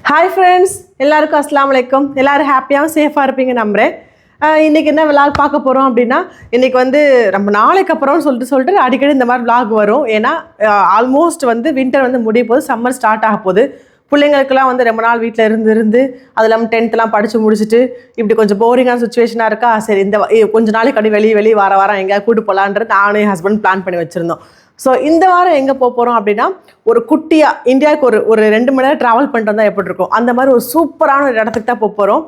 Hi friends, எல்லாருக்கும் அஸ்ஸலாமு அலைக்கும். எல்லோரும் ஹாப்பியாகவும் சேஃபாக இருப்பீங்க நம்புகிறேன். இன்றைக்கி என்ன விளாக் பார்க்க போகிறோம் அப்படின்னா, இன்றைக்கி வந்து ரொம்ப நாளைக்கு அப்புறம்னு சொல்லிட்டு அடிக்கடி இந்த மாதிரி விளாக் வரும். ஏன்னா ஆல்மோஸ்ட் வந்து வின்டர் வந்து முடிய போகுது, சம்மர் ஸ்டார்ட் ஆக போகுது. பிள்ளைங்களுக்கெல்லாம் வந்து ரொம்ப நாள் வீட்டில் இருந்து அது இல்லாமல் 10th படித்து முடிச்சுட்டு இப்படி கொஞ்சம் போரிங்கான சுச்சுவேஷனாக இருக்கா. சரி, இந்த கொஞ்சம் நாளைக்கு அப்படி வெளியே வாரம் எங்கேயாவது கூட்டு போகலான்றது நானும் என் ஹஸ்பண்ட் பிளான் பண்ணி வச்சுருந்தோம். ஸோ இந்த வாரம் எங்கே போகிறோம் அப்படின்னா, ஒரு குட்டியாக இந்தியாவுக்கு ஒரு 2 மணி நேரம் ட்ராவல் பண்ணிட்டு வந்தால் எப்படி இருக்கும், அந்த மாதிரி ஒரு சூப்பரான ஒரு இடத்துக்கு தான் போகிறோம்.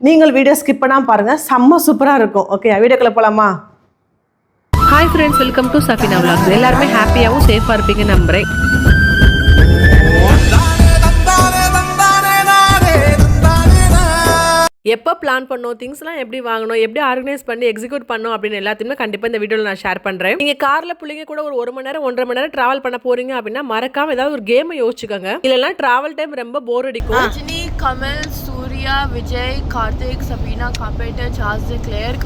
நீங்கள் வீடியோ ஸ்கிப் பண்ணாமல் பாருங்கள், செம்ம சூப்பராக இருக்கும். ஓகே, வீடியோக்குள்ளே போகலாமா? Hi friends, welcome to Safina vlogs. எல்லாருமே ஹாப்பியாகவும் சேஃபாக இருப்பீங்க நம்புகிறேன். எப்போ பிளான் பண்ணோம், திங்ஸ்லாம் எப்படி வாங்கணும், எப்படி ஆர்கனைஸ் பண்ணி எக்ஸிக்யூட் பண்ணோம் அப்படின்னு எல்லாத்தையுமே கண்டிப்பாக இந்த வீடியோவில் நான் ஷேர் பண்ணுறேன். நீங்கள் காரில் பிள்ளைங்க கூட ஒரு மணி நேரம் 1.5 மணி நேரம் ட்ராவல் பண்ண போறீங்க அப்படின்னா மறக்காம ஏதாவது ஒரு கேமை யோசிச்சுக்கோங்க. இல்லைன்னா ட்ராவல் டைம் ரொம்ப போர் அடிக்கும். Rajini, Kamal, Suriya, Vijay, Karthik, Sabrina Carpenter, Charles Clark,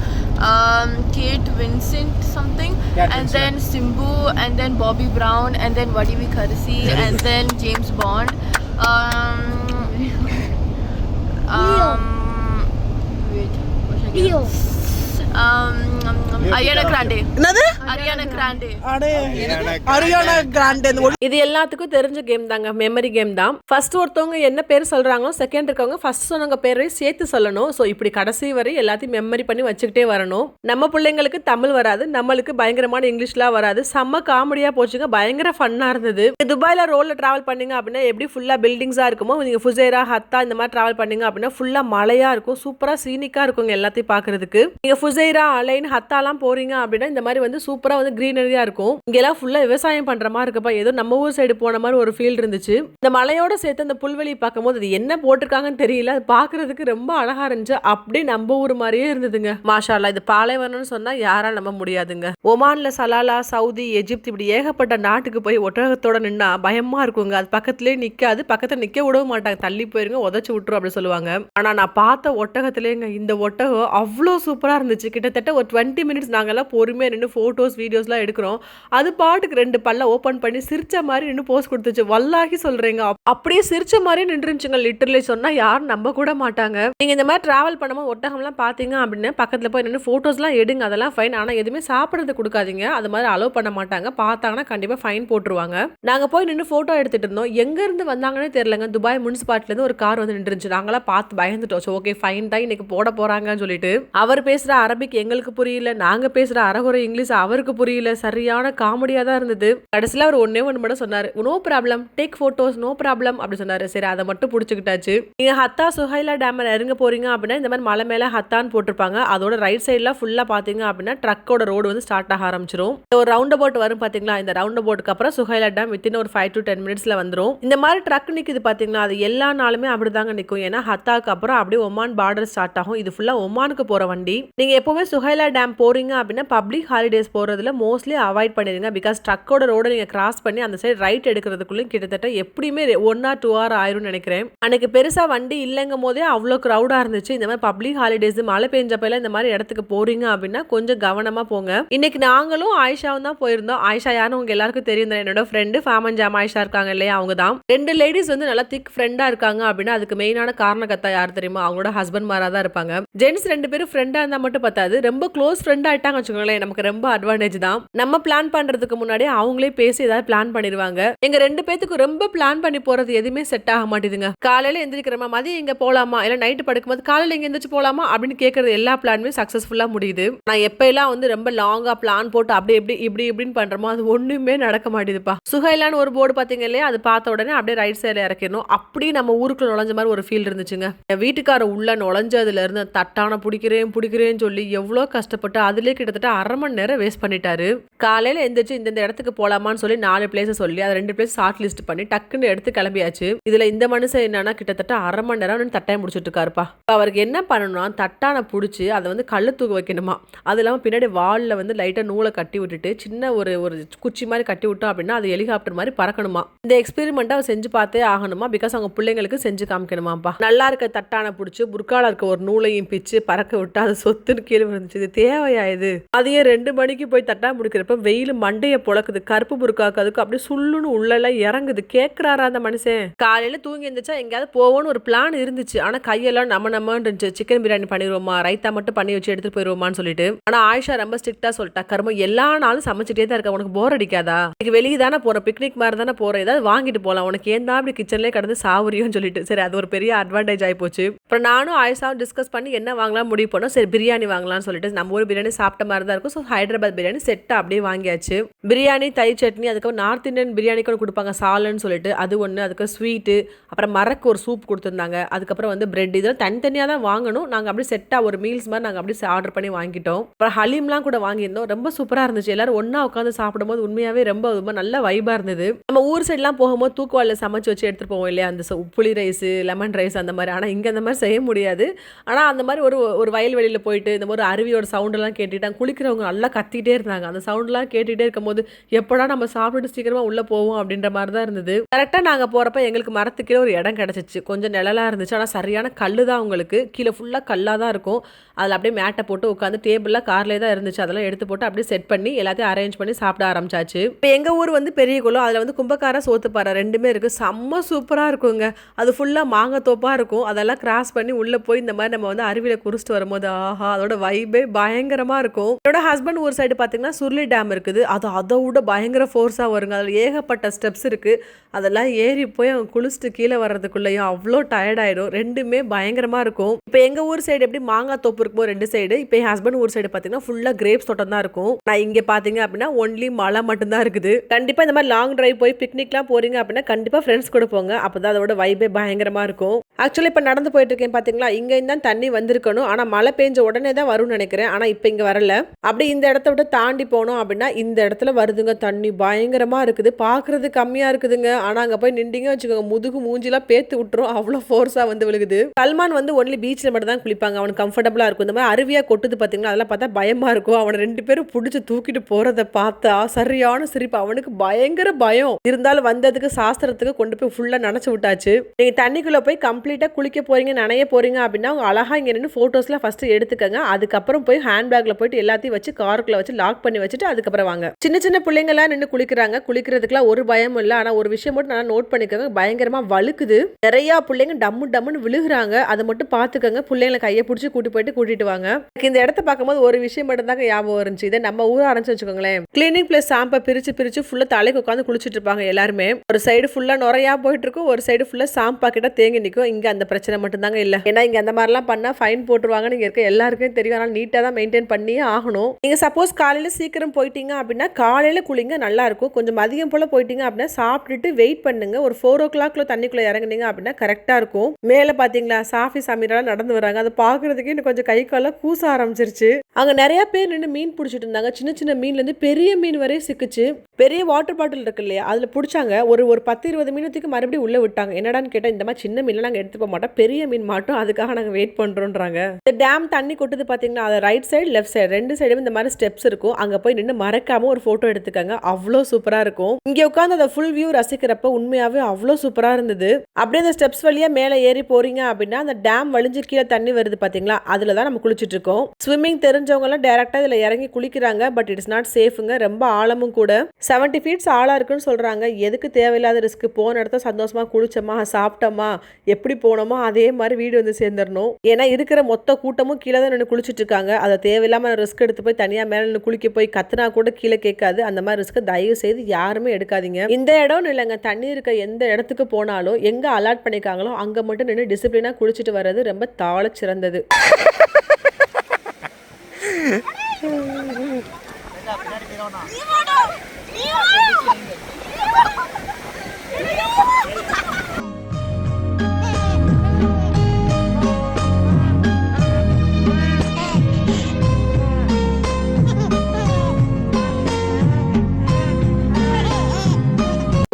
Kate Vincent something, and then Simbu, and then Bobby Brown, and then Vadivi Kharsi, and then James Bond. Leo. Ariana Grande. என்னது? Ariana Grande. Ariana Grande. இது எல்லாத்துக்கும் தெரிஞ்ச game தாங்க, memory game தான். First ஒருத்தவங்க என்ன பேர் சொல்றாங்களோ செகண்ட் இருக்கவங்க ஃபர்ஸ்ட் சொன்னவங்க பேரை சேர்த்து சொல்லணும். ஸோ இப்படி கடைசி வரை எல்லாத்தையும் மெமரி பண்ணி வச்சுக்கிட்டே வரணும். நம்ம பிள்ளைங்களுக்கு தமிழ் வராது, நம்மளுக்கு பயங்கரமான இங்கிலீஷ்லாம் வராது. செம்ம காமெடியா போச்சுங்க, பயங்கர ஃபன்னா இருந்தது. துபாயில ரோட்ல டிராவல் பண்ணீங்க அப்படின்னா எப்படி ஃபுல்லா பில்டிங்ஸா இருக்குமோ, நீங்க ஃபுசைரா, ஹத்தா இந்த மாதிரி டிராவல் பண்ணீங்க அப்படின்னா ஃபுல்லா மலையா இருக்கும், சூப்பரா சீனிக்கா இருக்குங்க எல்லாத்தையும் பாக்குறதுக்கு. நீங்க ஃபுசைரா, அலைன், ஹத்தாலாம் போறீங்க அப்படின்னா இந்த மாதிரி வந்து சூப்பரா வந்து கிரீனரியா இருக்கும். இங்கெல்லாம் ஃபுல்லா விவசாயம் பண்ற மாதிரி இருக்கப்பா, ஏதோ நம்ம ஊர் சைடு போன மாதிரி ஒரு ஃபீல் இருந்துச்சு. இந்த மலையோட சேர்த்து அந்த புல்வெளி பார்க்கும்போது அது என்ன போட்டிருக்காங்கன்னு தெரியல, அது பாக்குறதுக்கு ரொம்ப அழகா இருந்துச்சு. அப்படியே நம்ம ஊர் மாதிரியே இருந்ததுங்க. மாஷா அல்லாஹ். இது பாலைவனம்னு சொன்னா யாரால நம்ப முடியாதுங்க. ஒமான்ல சலாலா, சவுதி, எஜிப்த் இப்படி ஏகப்பட்ட நாட்டுக்கு போய் ஒட்டகத்தோட நின்னா பயமா இருக்குங்க. அது பக்கத்திலே நிக்காது, பக்கத்துல நிக்க விடவும் மாட்டாங்க, தள்ளி போயிருங்க, உதச்சு விட்டுரும் அப்படி சொல்லுவாங்க. ஆனா நான் பார்த்த ஒட்டகத்திலேங்க இந்த ஒட்டகம் அவ்வளோ சூப்பரா இருந்துச்சு. கிட்டத்தட்ட ஒரு 20 மினிட்ஸ் நாங்கெல்லாம் பொறுமையாக நின்று ஃபோட்டோஸ் வீடியோஸ்லாம் எடுக்கிறோம். அது பாட்டுக்கு 2 பல்ல ஓப்பன் பண்ணி சிரிச்ச மாதிரி நின்று போஸ் கொடுத்துச்சு. வல்லாகி சொல்கிறேங்க, அப்படியே சிரிச்ச மாதிரி நின்றுச்சுங்க. லிட்டரலி சொன்னால் யாரும் நம்ப கூட மாட்டாங்க. நீங்கள் இந்த மாதிரி ட்ராவல் பண்ணும்போது ஒட்டகம்லாம் பார்த்தீங்க அப்படின்னு பக்கத்தில் போய் நின்று ஃபோட்டோஸ்லாம் எடுங்க, அதெல்லாம் ஃபைன். ஆனால் எதுவுமே சாப்பிட்றது கொடுக்காதீங்க, அது மாதிரி அலோவ் பண்ண மாட்டாங்க. பார்த்தாங்கன்னா கண்டிப்பாக ஃபைன் போட்டுருவாங்க. நாங்கள் போய் நின்று ஃபோட்டோ எடுத்துகிட்டு இருந்தோம். எங்கேருந்து வந்தாங்கன்னே தெரியலங்க. துபாய் முனிசிபாலிட்டிலேருந்து ஒரு கார் வந்து நின்றுச்சு. நாங்களாம் பார்த்து பயந்துட்டோம். ஓகே, ஃபைன் தான் இன்னைக்கு போட போகிறாங்கன்னு சொல்லிட்டு. அவர் பேசுகிற அரபிக் எங்களுக்கு புரியல, நாங்க பேசுற அரகுறை இங்கிலீஷ் அவருக்கு புரியல. சரியான காமெடியா தான் இருந்தது. கடைசியில் அவர் ஒன்னே ஒன்று மட்டும் சொன்னாரு, no problem, take photos, no problem அப்படி சொன்னாரு. சரி, அதை மட்டும் பிடிச்சிக்கிட்டாச்சு. நீங்க ஹத்தா சுஹைலா டேம் இறங்க போறீங்க அப்படின்னா இந்த மாதிரி மலை மேல ஹத்தான்னு போட்டிருப்பாங்க. அதோட ரைட் சைட்ல ஃபுல்லா பாத்தீங்க அப்படின்னா ட்ரக்கோட ரோடு வந்து ஸ்டார்ட் ஆக ஆரம்பிச்சிடும். ஒரு ரவுண்ட் அபவுட் வரும் பாத்தீங்களா, இந்த ரவுண்ட் அபவுட்க்கு அப்புறம் சுஹைலா டேம் வித்தின் ஒரு 5 to 10 மினிட்ஸ்ல வந்துடும். இந்த மாதிரி ட்ரக் நிக்குது பாத்தீங்களா, அது எல்லா நாளுமே அப்படிதாங்க நிற்கும். ஏன்னா ஹத்தாக்கு அப்புறம் அப்படியே ஒமான் பார்டர் ஸ்டார்ட் ஆகும். இது ஃபுல்லா ஒமானுக்கு போற வண்டி. நீங்க எப்பவுமே சுஹைலா டேம் போறீங்க அப்படின்னா பப்ளிக் ஹாலிடேஸ் போறதுல மோஸ்ட்லி அவாய்ட் பண்ணிடுங்க. பிகாஸ் ட்ரக்கோட ரோட நீங்க கிராஸ் பண்ணி அந்த சைடு ரைட் எடுக்கிறதுக்குள்ள கிட்டத்தட்ட எப்படியுமே 1 or 2 hours ஆயிரும் நினைக்கிறேன். அன்னைக்கு பெருசா வண்டி இல்லைங்கும் போதே அவ்வளோ க்ரௌடா இருந்துச்சு. இந்த மாதிரி பப்ளிக் ஹாலிடேஸ் மழை பெஞ்சப்ப இந்த மாதிரி இடத்துக்கு போறீங்க அப்படின்னா கொஞ்சம் கவனமா போங்க. இன்னைக்கு நாங்களும் ஆயிஷாவும் தான் போயிருந்தோம். ஆயிஷா யாரும் உங்க எல்லாருக்கும் தெரியும், என்னோட ஃப்ரெண்டு ஃபேமன் ஆயிஷா இருக்காங்க இல்லையா, அவங்க தான். 2 லேடிஸ் வந்து நல்லா திக் ஃப்ரெண்டா இருக்காங்க அப்படின்னா அதுக்கு மெயினான காரணக்கத்தா யார் தெரியுமா, அவங்களோட ஹஸ்பண்ட் மாரா தான் இருப்பாங்க. ஜென்ஸ் 2 பேரும் ஃப்ரெண்டா இருந்தா மட்டும் பத்தாது, ரொம்ப க்ளோஸ் ஃப்ரெண்ட் ஆயிட்டாங்க வச்சுக்கோங்களேன், நமக்கு ரொம்ப அட்வான்டேஜ் தான். நம்ம பிளான் பண்றதுக்கு முன்னாடி அவங்களே பேசி ஏதாவது பிளான் பண்ணிடுவாங்க. எங்க 2 பேத்துக்கு ரொம்ப பிளான் பண்ணி போறது எதுவுமே செட் ஆக மாட்டேதுங்க. காலையில எந்திரிக்கிறமா, மதியம் இங்க போலாமா, இல்ல நைட்டு படுக்கும்போது காலையில இங்க எந்திரிச்சு போலாமா அப்படின்னு கேட்கறது எல்லா பிளானுமே சக்சஸ்ஃபுல்லா முடியுது. நான் எப்ப எல்லாம் வந்து ரொம்ப லாங்கா பிளான் போட்டு அப்படி இப்படின்னு பண்றோமோ அது ஒண்ணுமே நடக்க மாட்டேதுப்பா. சுகைலான்னு ஒரு போர்டு பாத்தீங்க இல்லையா, அது பார்த்த உடனே அப்படியே ரைட் சைட்ல இறக்கணும். அப்படி நம்ம ஊருக்குள்ள நுழைஞ்ச மாதிரி ஒரு ஃபீல் இருந்துச்சுங்க. என் வீட்டுக்கார உள்ள நுழைஞ்சதுல இருந்து தட்டான பிடிக்கிறேன்னு சொல்லி எவ்வளோ கஷ்டப்பட்டு அதுலேயே கிட்டத்தட்ட 1/2 மணி நேரம் வேஸ்ட் பண்ணிட்டாரு. காலையில் எந்திரிச்சு இந்த இடத்துக்கு போலாமான்னு சொல்லி 4 பிளேஸை சொல்லி அதை 2 பிளேஸ் ஷார்ட் லிஸ்ட் பண்ணி டக்குன்னு எடுத்து கிளம்பியாச்சு. இதுல இந்த மனுஷன் என்னன்னா கிட்டத்தட்ட 1/2 மணி நேரம் தட்டாயம் முடிச்சுட்டு இருக்காருப்பா. அவருக்கு என்ன பண்ணணும்னா தட்டான பிடிச்சி அதை வந்து கல்லு தூக்க வைக்கணுமா. அது இல்லாமல் பின்னாடி வாலில் வந்து லைட்டாக நூலை கட்டி விட்டுட்டு சின்ன ஒரு குச்சி மாதிரி கட்டி விட்டோம் அப்படின்னா அது ஹெலிகாப்டர் மாதிரி பறக்கணுமா. இந்த எக்ஸ்பெரிமெண்ட்டை அவர் செஞ்சு பார்த்தே ஆகணுமா. பிகாஸ் அவங்க பிள்ளைங்களுக்கு செஞ்சு காமிக்கணுமாப்பா. நல்லா இருக்க தட்டான பிடிச்சி புர்கால இருக்க ஒரு நூலையும் பிச்சு பறக்க விட்டு அது சொத்துன்னு கீழே விழுந்துச்சு. இது தேவையா இது? அதையே 2 மணிக்கு போய் தட்டா முடிக்கிறப்ப வெயில் மண்டைய பொழக்குது, கருப்பு புருக்காக்கு அதுக்கு அப்படியே சுள்ளுன்னு உள்ளெல்லாம் இறங்குது. கேட்குறாரா அந்த மனுஷன்? காலையில் தூங்கி இருந்துச்சா எங்கேயாவது போவோன்னு ஒரு பிளான் இருந்துச்சு. ஆனால் கையெல்லாம் நம்ம இருந்துச்சு. சிக்கன் பிரியாணி பண்ணிடுவோமா, ரைத்தா மட்டும் பண்ணி வச்சு எடுத்துட்டு போயிடுவோமான்னு சொல்லிட்டு. ஆனால் ஆயிஷா ரொம்ப ஸ்ட்ரிக்டா சொல்லிட்டா, கர்மம் எல்லா நாளும் சமைச்சிட்டே தான் இருக்க, உனக்கு போர் அடிக்காதா? இன்னைக்கு வெளியே தானே போகிறோம், பிக்னிக் மாதிரி தானே போகிறோம், ஏதாவது வாங்கிட்டு போகலாம், உனக்கு ஏன் தான் அப்படி கிச்சன்லேயே கடந்து சாவுரியோன்னு சொல்லிட்டு. சரி, அது ஒரு பெரிய அட்வான்டேஜ் ஆகி போச்சு. அப்புறம் நானும் ஆயிஷாவும் டிஸ்கஸ் பண்ணி என்ன வாங்கலாம் முடிவு பண்ணோம். சரி, பிரியாணி வாங்கலாம்னு சொல்லிட்டு நம்ம ஊர் பிரியாணி சாப்பிட்ட மாதிரி தான் இருக்கும். ஸோ ஹைதராபாத் பிரியாணி செட்டாக அப்படியே வாங்கியாச்சு. பிரியாணி, தயிர் சட்னி, அதுக்கப்புறம் நார்த் இந்தியன் பிரியாணிக்கு ஒன்று கொடுப்பாங்க சாலன்னு சொல்லிட்டு, அது ஒன்று, அதுக்கு ஸ்வீட்டு, அப்புறம் மரக்கு ஒரு சூப் கொடுத்துருந்தாங்க, அதுக்கப்புறம் வந்து பிரெட், இதெல்லாம் தனித்தனியாக தான் வாங்கணும். நாங்கள் அப்படியே செட்டாக ஒரு மீல்ஸ் மாதிரி நாங்கள் அப்படியே ஆர்டர் பண்ணி வாங்கிட்டோம். அப்புறம் ஹலீம்லாம் கூட வாங்கியிருந்தோம். ரொம்ப சூப்பராக இருந்துச்சு. எல்லாரும் ஒன்றா உட்காந்து சாப்பிடும்போது உண்மையாகவே ரொம்ப நல்ல வைபாக இருந்தது. நம்ம ஊர் சைட்லாம் போகும்போது தூக்குவாளில் சமைச்சு வச்சு எடுத்துகிட்டு போவோம் இல்லையா, அந்த புளி ரைஸ், லெமன் ரைஸ் அந்த மாதிரி. ஆனால் இங்கே அந்த மாதிரி செய்ய முடியாது. ஆனால் அந்த மாதிரி ஒரு வயல்வெளியில் போயிட்டு இந்த மாதிரி அருவியோட சவுண்டெல்லாம் கேட்டுட்டாங்க. குளிக்கிறவங்க நல்லா கத்திட்டே இருந்தாங்க. அந்த சவுண்டெலாம் கேட்டுகிட்டே இருக்கும்போது எப்படா நம்ம சாப்பிட்டுட்டு சீக்கிரமாக உள்ளே போவோம் அப்படின்ற மாதிரி தான் இருந்தது. கரெக்டாக நாங்கள் போகிறப்ப எங்களுக்கு மரத்துக்கே ஒரு இடம் கிடச்சிச்சு. கொஞ்சம் நிழலாக இருந்துச்சு. ஆனால் சரியான கல் தான் உங்களுக்கு, கீழே ஃபுல்லாக கல்லாக தான் இருக்கும். அதில் அப்படியே மேட்டை போட்டு உட்காந்து டேபிளில் கார்லேயே தான் இருந்துச்சு. அதெல்லாம் எடுத்து போட்டு அப்படியே செட் பண்ணி எல்லாத்தையும் அரேஞ்ச் பண்ணி சாப்பிட ஆரம்பிச்சாச்சு. இப்போ எங்கள் ஊர் வந்து பெரிய குளம், அதில் வந்து கும்பக்கார சோத்துப்பாறை ரெண்டுமே இருக்குது. செம்ம சூப்பராக இருக்குங்க. அது ஃபுல்லாக மாங்காய் தோப்பாக இருக்கும். அதெல்லாம் கிராஸ் பண்ணி உள்ளே போய் இந்த மாதிரி நம்ம வந்து அருவியில் குடிச்சிட்டு வரும்போது ஆஹா, அதோட வைபே பயங்கரமாக இருக்கும். என்னோட ஹஸ்பண்ட் ஊர் சைடு பார்த்தீங்கன்னா சுருளி டேம் இருக்குது. அது அதை விட பயங்கர ஃபோர்ஸாக வருங்க. அதில் ஏகப்பட்ட ஸ்டெப்ஸ் இருக்குது. அதெல்லாம் ஏறி போய் அவங்க குளிச்சுட்டு கீழே வர்றதுக்குள்ளேயும் அவ்வளோ டயர்டாயிடும். ரெண்டுமே பயங்கரமாக இருக்கும். இப்போ எங்கள் ஊர் சைடு எப்படி மாங்காய் தோப்பு இருக்குமோ ரெண்டு சைடு, இப்போ என் ஹஸ்பண்ட் ஊர் சைடு பார்த்தீங்கன்னா ஃபுல்லாக கிரேப்ஸ் தோட்டம் தான் இருக்கும். நான் இங்கே பார்த்தீங்க அப்படின்னா ஒன்லி மழை மட்டும்தான் இருக்குது. கண்டிப்பாக இந்த மாதிரி லாங் டிரைவ் போய் பிக்னிக்லாம் போறீங்க அப்படின்னா கண்டிப்பாக ஃப்ரெண்ட்ஸ் கூட போங்க. அப்போ தான் அதோட வைபே பயங்கரமாக இருக்கும். ஆக்சுவலி இப்போ நடந்து போயிட்டு இருக்கேன் பார்த்தீங்களா, இங்கே தான் தண்ணி வந்திருக்கணும். ஆனால் மழை பெஞ்ச உடனே தான் வரும்னு நினைக்கிறேன். ஆனால் இப்போ இங்கே வரல. அப்படி இந்த இடத்த விட்டு தாண்டி போனோம் அப்படின்னா இந்த இடத்துல வருதுங்க தண்ணி. பயங்கரமாக இருக்குது. பார்க்குறது கம்மியாக இருக்குதுங்க. ஆனால் அங்கே போய் நின்றீங்க வச்சுக்கோங்க, முதுகு மூஞ்சிலாம் பேத்து விட்டுரும். அவ்வளோ ஃபோர்ஸாக வந்து விழுகுது. சல்மான் வந்து ஒன்லி பீச்சில் மட்டும் தான் குளிப்பாங்க. அவனுக்கு கம்ஃபர்டபுளாக இருக்கும். இந்த மாதிரி அருவியாக கொட்டுது பார்த்தீங்களா, அதெல்லாம் பார்த்தா பயமாக இருக்கும். அவனை ரெண்டு பேரும் பிடிச்சி தூக்கிட்டு போகிறத பார்த்தா சரியான சிரிப்பு. அவனுக்கு பயங்கர பயம். இருந்தாலும் வந்ததுக்கு சாஸ்திரத்துக்கு கொண்டு போய் ஃபுல்லாக நினச்சி விட்டாச்சு. நீங்கள் தண்ணிக்குள்ளே போய் கம்ப்ளீட்டாக குளிக்க போகிறீங்க, நனைய போகிறீங்க அப்படின்னா அவங்க அழகாக இங்கே நின்று ஃபோட்டோஸ்லாம் ஃபஸ்ட்டு எடுத்துக்கங்க. அதுக்கப்புறம் போய் ஹேண்ட்பேக்கில் போயிட்டு எல்லாத்தையும் வச்சு காருக்குள்ளே வச்சு லாக் பண்ணி வச்சுட்டு அதுக்கப்புறம் வாங்க. சின்ன சின்ன பிள்ளைங்களாம் நின்று குளிக்கிறாங்க. குளிக்கிறதுக்குலாம் ஒரு பயமும் இல்லை. ஆனால் ஒரு விஷயம் மட்டும் நல்லா நோட் பண்ணிக்கோங்க, பயங்கரமாக வழுக்குது. நிறையா பிள்ளைங்க டம்முன்னு விழுகிறாங்க. அதை மட்டும் பார்த்துக்கோங்க. பிள்ளைங்களை கையை பிடிச்சி கூட்டிட்டு வாங்க. இந்த இடத்த பார்க்கும்போது ஒரு விஷயம் மட்டும் தாங்க ஞாபகம் இருந்துச்சு. இதை நம்ம ஊர் ஆரம்பிச்சு வச்சுக்கோங்களேன், கிளீனிங் பிளஸ் ஷாம்பை பிரிச்சு ஃபுல்லாக தலைக்கு உட்காந்து குளிச்சுட்டு இருப்பாங்க எல்லாருமே. ஒரு சைடு ஃபுல்லாக நுறையா போயிட்டு இருக்கும், ஒரு சைடு ஃபுல்லாக ஷாம்பா கிட்ட தேங்கி நிற்கும். இங்கே அந்த பிரச்சனை மட்டும் தாங்க இல்லை. ஏன்னா இங்கே அந்த மாதிரிலாம் பண்ணால் ஃபைன் போட்டுருவாங்கன்னு இங்கே இருக்க எல்லாருக்கும் தெரியும். ஆனால் நீட்டாக தான் மெயின்டைன் பண்ணியே ஆகணும். நீங்கள் சப்போஸ் காலையில் சீக்கிரம் போயிட்டீங்க அப்படின்னா காலையில் குளிங்க, நல்லா இருக்கும். கொஞ்சம் மதியம் போல் போயிட்டீங்க அப்படின்னா சாப்பிட்டுட்டு வெயிட் பண்ணுங்க. ஒரு 4 o'clock தண்ணிக்குள்ளே இறங்குனீங்க அப்படின்னா கரெக்டாக இருக்கும். மேலே பார்த்தீங்களா சாஃபி சமீரெல்லாம் நடந்து வராங்க. அதை பார்க்குறதுக்கே எனக்கு கொஞ்சம் கை காலம் கூச ஆரம்பிச்சிருச்சு. அங்கே நிறைய பேர் நின்று மீன் பிடிச்சிட்டு இருந்தாங்க. சின்ன சின்ன மீன்லேருந்து பெரிய மீன் வரையும் சிக்குச்சு. பெரிய வாட்டர் பாட்டில் இருக்கு இல்லையா, அதில் பிடிச்சாங்க. ஒரு 10-20 மீனத்துக்கு மறுபடியும் உள்ளே விட்டாங்க. என்னடான்னு கேட்டால் இந்த மாதிரி சின்ன மீன்லாம் நாங்கள் எடுத்து போக மாட்டோம், பெரிய மீன் மாட்டோம், அதுக்காக நாங்கள் வெயிட் பண்ணுறோன்றாங்க. இந்த டேம் தண்ணி கொட்டுது பார்த்தீங்கன்னா, அது ரைட் சைடு லெஃப்ட் சைடு ரெண்டு சைடும் இந்த மாதிரி ஸ்டெப்ஸ் இருக்கும். அங்கே போய் நின்று மறக்காம ஒரு ஃபோட்டோ எடுத்துக்காங்க. அவ்வளோ சூப்பராக இருக்கும். இங்கே உட்காந்து அந்த ஃபுல் வியூ ரசிக்கிறப்ப உண்மையாகவே அவ்வளோ சூப்பராக இருந்தது. அப்படியே அந்த ஸ்டெப்ஸ் வழியாக மேலே ஏறி போறீங்க அப்படின்னா அந்த டேம் வழிஞ்சு கீழே தண்ணி வருது பார்த்தீங்களா, அதில் தான் நம்ம குளிச்சுட்டு இருக்கோம். ஸ்விம்மிங் தெரிஞ்சவங்கலாம் டேரெக்டாக இதில் இறங்கி குளிக்கிறாங்க. பட் இட்ஸ் நாட் சேஃபுங்க. ரொம்ப ஆழமும் கூட. 70 feet ஆழம் இருக்குன்னு சொல்கிறாங்க. எதுக்கு தேவையில்லாத ரிஸ்க்? போன இடத்த சந்தோஷமாக குளிச்சோமா, சாப்பிட்டோமா, எப்படி போனோமோ அதே மாதிரி வீடு வந்து சேர்ந்துடணும். ஏன்னா இருக்கிற மொத்த கூட்டமும் கீழே தான் நின்று குளிச்சுட்டு இருக்காங்க. அதை தேவையில்லாமல் ரிஸ்க் எடுத்து போய் தனியாக மேலே நின்று குளிக்க போய் கத்துனா கூட கீழே கேட்காது. அந்த மாதிரி ரிஸ்க் தயவு செய்து யாருமே எடுக்காதீங்க. இந்த இடம்னு இல்லைங்க, தண்ணி இருக்க எந்த இடத்துக்கு போனாலும் எங்கே அலாட் பண்ணிக்காங்களோ அங்கே மட்டும் நின்று டிசிப்ளினாக குளிச்சுட்டு வர்றது ரொம்ப தாழ சிறந்தது.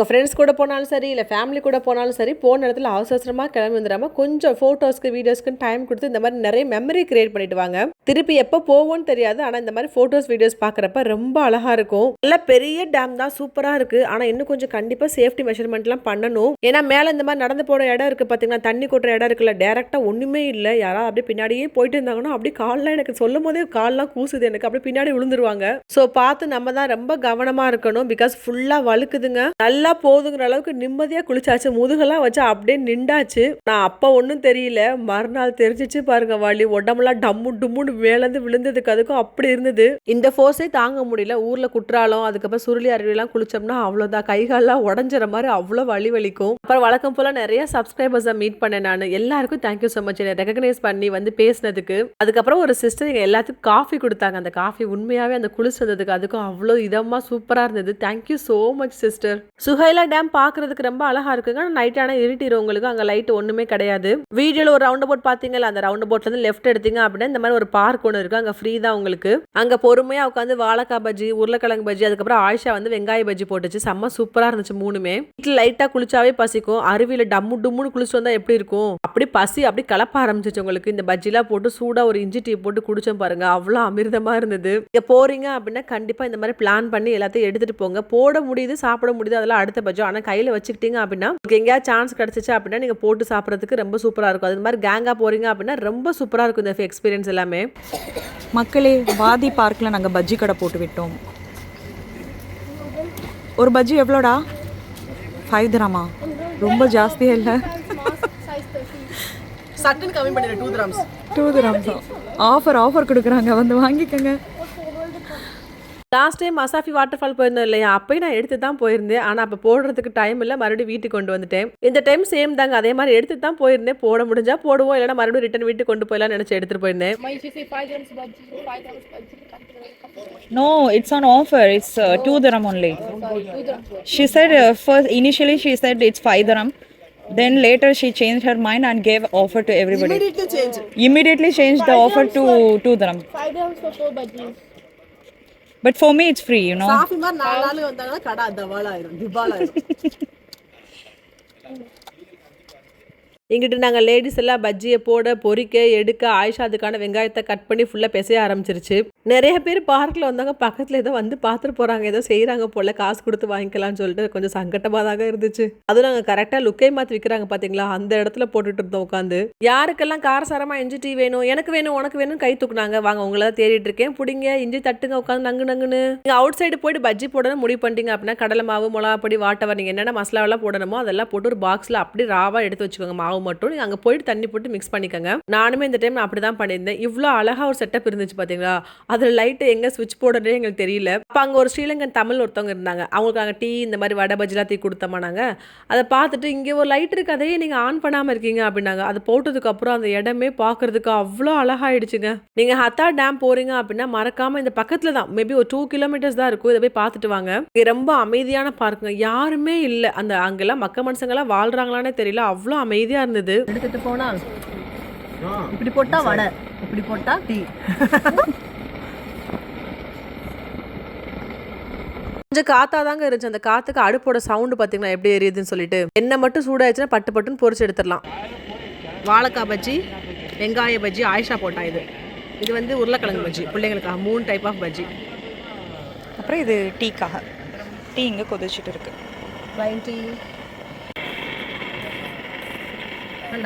உங்கள் ஃப்ரெண்ட்ஸ் கூட போனாலும் சரி இல்லை ஃபேமிலி கூட போனாலும் சரி, போன இடத்துல அவசரமாக கிளம்பி வந்துடாமல் கொஞ்சம் ஃபோட்டோஸ்க்கு வீடியோஸ்க்கு டைம் கொடுத்து இந்த மாதிரி நிறைய மெமரி கிரியேட் பண்ணிட்டு வாங்க. திருப்பி எப்போ போவோன்னு தெரியாது, ஆனால் இந்த மாதிரி ஃபோட்டோஸ் வீடியோஸ் பார்க்குறப்ப ரொம்ப அழகாக இருக்கும். நல்ல பெரிய டேம் தான், சூப்பராக இருக்குது. ஆனால் இன்னும் கொஞ்சம் கண்டிப்பாக சேஃப்டி மெஷர்மெண்ட்லாம் பண்ணணும். ஏன்னா மேலே இந்த மாதிரி நடந்து போகிற இடம் இருக்குது பார்த்தீங்கன்னா, தண்ணி கொட்டுற இடம் இருக்குல்ல, டேரெக்டாக ஒன்றுமே இல்லை. யாராவது அப்படியே பின்னாடியே போயிட்டு இருந்தாங்கன்னா அப்படியே கால்லாம் எனக்கு சொல்லும் போதே கால்லாம் கூசுது எனக்கு, அப்படியே பின்னாடி விழுந்துருவாங்க. ஸோ பார்த்து நம்ம தான் ரொம்ப கவனமாக இருக்கணும். பிகாஸ் ஃபுல்லாக வழுக்குதுங்க. நல்லா போதுங்கிற அளவுக்கு நிம்மதியாக குளிச்சாச்சு. முதுகெல்லாம் வச்சு அப்படியே நின்றாச்சு. நான் அப்போ ஒன்றும் தெரியல, மறுநாள் தெரிஞ்சிச்சு பாருங்க வலி. உடம்புலாம் டம்மு டும்முன்னு மேலேருந்து விழுந்ததுக்கு அதுக்கும் அப்படி இருந்தது. இந்த ஃபோர்ஸே தாங்க முடியல. ஊரில் குற்றாலம் அதுக்கப்புறம் சுருளி அருவிலாம் குளிச்சோம்னா அவ்வளோதான், கைகாலெலாம் உடஞ்சிற மாதிரி அவ்வளோ வலி வலிக்கும். அப்புறம் வழக்கம் போல் நிறைய சப்ஸ்கிரைபர்ஸை மீட் பண்ணேன் நான். எல்லாருக்கும் தேங்க்யூ ஸோ மச் என்னை ரெகக்னைஸ் பண்ணி வந்து பேசினதுக்கு. அதுக்கப்புறம் ஒரு சிஸ்டர் எங்கள் எல்லாத்துக்கும் காஃபி கொடுத்தாங்க. அந்த காஃபி உண்மையாகவே அந்த குளிச்சு வந்ததுக்கு அதுக்கும் அவ்வளோ இதமாக சூப்பராக இருந்தது. Thank you so much sister. Suhaila dam பார்க்கறதுக்கு ரொம்ப அழகாக இருக்குங்க. நைட் ஆனால் இருட்டிடும் உங்களுக்கு, அங்கே லைட் ஒன்றுமே கிடையாது. வீடியோவில் ஒரு ரவுண்ட் போட் பார்த்தீங்களா, அந்த ரவுண்ட் போட்லேருந்து லெஃப்ட் எடுத்தீங்க அப்படின்னா இந்த மாதிரி ஒரு பார்க் ஒன்று இருக்குது. அங்கே ஃப்ரீ தான் உங்களுக்கு. அங்கே பொறுமையாக உட்காந்து வாழைக்காய் பஜ்ஜி, உருளைக்கிழங்கு பஜ்ஜி, அதுக்கப்புறம் ஆயிஷா வந்து வெங்காய பஜ்ஜி போட்டுச்சு. செம்ம சூப்பராக இருந்துச்சு மூணுமே. வீட்டில் லைட்டாக குளிச்சாவே பசிக்கும். அருவியில் டம்மு டும்முன்னு குளிச்சு வந்தால் எப்படி இருக்கும், அப்படி பசி அப்படி கலப்ப ஆரம்பிச்சிச்சு உங்களுக்கு. இந்த பஜ்ஜிலாம் போட்டு சூடாக ஒரு இஞ்சி டீ போட்டு குடிச்சோம் பாருங்க, அவ்வளோ அமிர்தமாக இருந்தது. இங்கே போறீங்க அப்படின்னா கண்டிப்பாக இந்த மாதிரி பிளான் பண்ணி எல்லாத்தையும் எடுத்துகிட்டு போங்க. போட முடியுது சாப்பிட முடியுது அதெல்லாம் அடுத்த பட்சம். ஆனால் கையில் வச்சுக்கிட்டீங்க அப்படின்னா உங்களுக்கு எங்கேயாவது சான்ஸ் கிடச்சிச்சு அப்படின்னா நீங்கள் போட்டு சாப்பிட்றதுக்கு ரொம்ப சூப்பராக இருக்கும். அது மாதிரி கேங்காக போறீங்க அப்படின்னா ரொம்ப சூப்பராக இருக்கும் இந்த எக்ஸ்பீரியன்ஸ் எல்லாமே. மக்களே, வாதி பார்க்கில் நாங்கள் பஜ்ஜி கடை போட்டு விட்டோம். ஒரு பஜ்ஜி எவ்வளோடா? 5 dirham. ரொம்ப ஜாஸ்தியாக இல்லை. சட்டன் கம்மி பண்ணிடுறேன். 2 dirhams. 2 dirhams. ஆஃபர் கொடுக்குறாங்க, வந்து வாங்கிக்கோங்க. லாஸ்ட் டைம் மசாஃபி வாட்டர் ஃபால் போயிருந்தோம் இல்லையா, அப்போயும் நான் எடுத்து தான் போயிருந்தேன். ஆனால் அப்போ போடுறதுக்கு டைம் இல்லை, மறுபடியும் வீட்டுக்கு கொண்டு வந்துட்டேன். இந்த டைம் சேம் தாங்க, அதே மாதிரி எடுத்து தான் போயிருந்தேன். போட முடிஞ்சா போடுவோம், இல்லைனா மறுபடியும் ரிட்டன் வீட்டுக்கு கொண்டு போயிடலாம் நினச்சி எடுத்துகிட்டு போயிருந்தேன். No, it's on offer. It's 2 dirham only. She said initially she said it's 5 dirham. Then later she changed her mind and gave offer to everybody. Immediately changed the offer to 2 dirham. 5 dirhams for 4 bajis. But for me it's free, you know. Shafi மாதிரி 4 நாள் வந்தாங்கன்னா கடை தவாலாயிரும், திபாலாயிரும். இங்கிட்டு நாங்கள் ladies எல்லாம் பஜ்ஜியை போட பொரிக்க எடுக்க ஆயிஷா அதுக்கான வெங்காயத்தை கட் பண்ணி ஃபுல்லாக பிசைய ஆரம்பிச்சிருச்சு. நிறைய பேர் பார்க்கில் வந்தாங்க, பக்கத்தில் ஏதோ வந்து பார்த்துட்டு போகிறாங்க, ஏதோ செய்கிறாங்க போல், காசு கொடுத்து வாங்கிக்கலாம்னு சொல்லிட்டு கொஞ்சம் சங்கட்டமாக தாங்க இருந்துச்சு. அதுவும் நாங்கள் கரெக்டாக லுக்கை மாற்றி விற்கிறாங்க பார்த்தீங்களா, அந்த இடத்துல போட்டுட்டு இருந்தோம் உட்காந்து. யாருக்கெல்லாம் காரசாரமாக இஞ்சி டீ வேணும், எனக்கு வேணும் உனக்கு வேணும் கை தூக்குனாங்க. வாங்க உங்களை தான் தேடிட்டு இருக்கேன், பிடிங்க இஞ்சி தட்டுங்க உட்காந்து நங்கு நங்குன்னு. நீங்கள் அவுட் சைடு போயிட்டு பஜ்ஜி போடணும் முடிவு பண்ணிட்டீங்க அப்படின்னா கடலை மாவு, மிளகாப்பொடி, வாட்டவர், நீங்கள் என்னென்ன மசாலாவெல்லாம் போடணுமோ அதெல்லாம் போட்டு ஒரு பாக்ஸில் அப்படி ராவாக எடுத்து வச்சுக்கோங்க. மாவு மட்டும் நீங்கள் அங்கே போயிட்டு தண்ணி போட்டு மிக்ஸ் பண்ணிக்கோங்க. நானுமே இந்த டைம் அப்படி தான் பண்ணியிருந்தேன். இவ்வளோ அழகாக ஒரு செட்டப் இருந்துச்சு பார்த்தீங்களா. அதில் லைட்டு எங்கே ஸ்விட்ச் போடுறதே எங்களுக்கு தெரியல. அப்போ அங்கே ஒரு ஸ்ரீலங்கன் தமிழ் ஒருத்தவங்க இருந்தாங்க. அவங்களுக்கு நாங்கள் டீ இந்த மாதிரி வடை பஜ்ஜிலாம் தீ கொடுத்தோமா. நாங்கள் அதை பார்த்துட்டு இங்கே ஒரு லைட் இருக்குது, அதையே நீங்கள் ஆன் பண்ணாமல் இருக்கீங்க அப்படின்னாங்க. அது போட்டதுக்கப்புறம் அந்த இடமே பார்க்குறதுக்கு அவ்வளோ அழகாயிடுச்சுங்க. நீங்கள் ஹத்தா டேம் போகிறீங்க அப்படின்னா மறக்காமல் இந்த பக்கத்தில் தான், மேபி ஒரு 2 kilometers தான் இருக்கும், இதை போய் பார்த்துட்டு வாங்க. இங்கே ரொம்ப அமைதியான பார்க்குங்க, யாருமே இல்லை. அந்த அங்கெல்லாம் மக்க மனுஷங்கெல்லாம் வாழ்கிறாங்களானே தெரியல, அவ்வளோ அமைதியாக இருந்தது. எடுத்துட்டு போனால் இப்படி போட்டா வடை, இப்படி போட்டா டீ. கொஞ்சம் காத்தா தாங்க இருந்துச்சு. அந்த காத்துக்கு அடுப்போட சவுண்டு பார்த்தீங்கன்னா எப்படி எரியுதுன்னு சொல்லிட்டு. எண்ணெய் மட்டும் சூடாயிடுச்சுன்னா பட்டு பட்டுன்னு பொரிச்சு எடுத்துடலாம். வாழைக்காய் பஜ்ஜி, வெங்காய பஜ்ஜி ஆயிஷா போட்டா. இது வந்து உருளைக்கிழங்கு பஜ்ஜி, பிள்ளைங்களுக்காக 3 டைப் ஆஃப் பஜ்ஜி. அப்புறம் இது டீக்காக, டீ இங்கே கொதிச்சுட்டு இருக்கு. லைன் டீ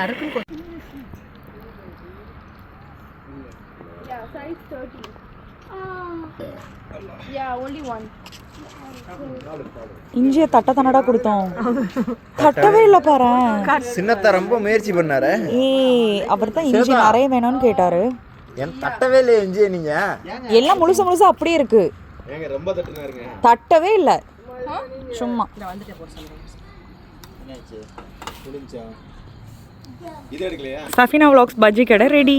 நறுக்குன்னு. Yeah, size 30. Yeah, only one. இஞ்சியை தட்ட தானடா கொடுத்தோம், தட்டவே இல்லை பாரு. சின்னத்தை ரொம்ப முயற்சி பண்ணாரு. அவர் தான் இஞ்சி நிறைய வேணும்னு கேட்டாரு. என் தட்டவே இல்லையே இஞ்சி, நீங்க எல்லாம் முழுசா அப்படியே இருக்கு. ரொம்ப தட்டுனாருங்க, தட்டவே இல்லை, சும்மா. சஃபினா vlogs பஜ்ஜி கடை ரெடி.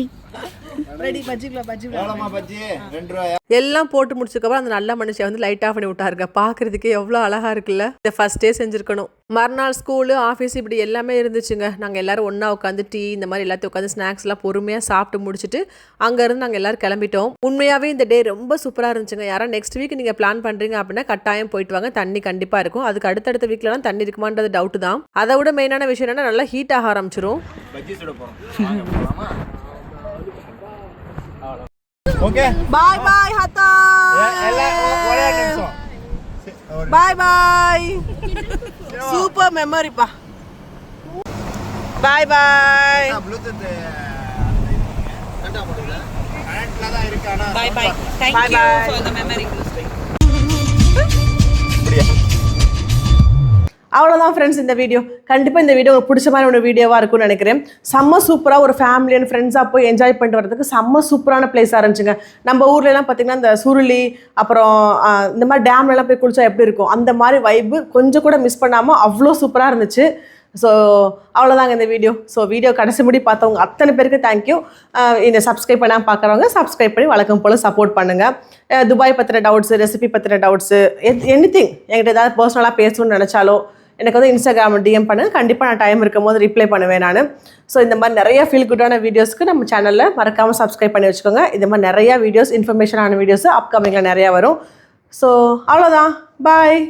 ரெடி பஜ்ஜிக்குள்ள பஜ்ஜி எவ்வளோமா பஜ்ஜி 2 ரூபாயா? எல்லாம் போட்டு முடிச்சதுக்கப்புறம் அந்த நல்ல மனுஷன் வந்து லைட் ஆஃப் பண்ணி விட்டாருங்க. பார்க்கறதுக்கு எவ்வளோ அழகா இருக்குல்ல. இந்த ஃபர்ஸ்ட் டே செஞ்சுருக்கணும். மறுநாள் ஸ்கூலு ஆஃபீஸ் இப்படி எல்லாமே இருந்துச்சுங்க. நாங்கள் எல்லாரும் ஒன்றா உட்காந்து டீ இந்த மாதிரி எல்லாத்தையும் உட்காந்து ஸ்நாக்ஸ்லாம் பொறுமையாக சாப்பிட்டு முடிச்சுட்டு அங்கேருந்து நாங்கள் எல்லாரும் கிளம்பிட்டோம். உண்மையாகவே இந்த டே ரொம்ப சூப்பராக இருந்துச்சுங்க. யாராவது நெக்ஸ்ட் வீக் நீங்கள் பிளான் பண்ணுறீங்க அப்படின்னா கட்டாயம் போயிட்டு வாங்க. தண்ணி கண்டிப்பாக இருக்கும். அதுக்கு அடுத்தடுத்த வீக்லலாம் தண்ணி இருக்குமான்றது டவுட்டு தான். அதை விட மெயினான விஷயம் என்னன்னா நல்லா ஹீட் ஆக ஆரம்பிச்சிரும். பஜ்ஜி சுட போகிறோம். ஓகே பாய் பாய் ஹத்தா எல்லாம் ஒரே நிமிஷம். பாய் பாய் சூப்பர் மெமரிப்பா. பாய் பாய். ப்ளூடூத் கனெக்ட்ல தான் இருக்கு. ஆனா Bye bye. Thank Bye you bye. for the memory. அவ்வளோதான் ஃப்ரெண்ட்ஸ் இந்த வீடியோ. கண்டிப்பாக இந்த வீடியோ உங்களுக்கு பிடிச்ச மாதிரி ஒரு வீடியோவாக இருக்கும்னு நினைக்கிறேன். செம்ம சூப்பராக ஒரு ஃபேமிலி அண்ட் ஃப்ரெண்ட்ஸாக போய் என்ஜாய் பண்ணிட்டு வரதுக்கு செம்ம சூப்பரான பிளேஸாக இருந்துச்சுங்க. நம்ம ஊர்லலாம் பார்த்திங்கன்னா இந்த சுருளி அப்புறம் இந்த மாதிரி டேம்லலாம் போய் குளிச்சா எப்படி இருக்கும் அந்த மாதிரி வைப்பு கொஞ்சம் கூட மிஸ் பண்ணாமல் அவ்வளோ சூப்பராக இருந்துச்சு. ஸோ அவ்வளோதாங்க இந்த வீடியோ. ஸோ வீடியோ கடைசி முடி பார்த்தவங்க அத்தனை பேருக்கு தேங்க்யூ. இந்த சப்ஸ்கிரைப் பண்ணாமல் பார்க்குறவங்க சப்ஸ்கிரைப் பண்ணி வழக்கம் போல் சப்போர்ட் பண்ணுங்கள். துபாய் பற்றின டவுட்ஸு, ரெசிபி பற்றின டவுட்ஸு, எனிதிங் என்கிட்ட ஏதாவது பர்சனலாக பேசணும்னு நினச்சாலோ எனக்கு வந்து இன்ஸ்டாகிராம் டிஎம் பண்ணுங்கள். கண்டிப்பாக நான் டைம் இருக்கும் போது ரிப்ளை பண்ணுவேன் நான். ஸோ இந்த மாதிரி நிறைய ஃபீல் குட்டான வீடியோஸ்க்கு நம்ம சேனலில் மறக்காமல் சப்ஸ்கிரைப் பண்ணி வச்சுக்கோங்க. இந்த மாதிரி நிறையா வீடியோஸ், இன்ஃபர்மேஷனான வீடியோஸ் அப்கமிங்கில் நிறையா வரும். ஸோ அவ்வளோதான். பாய்.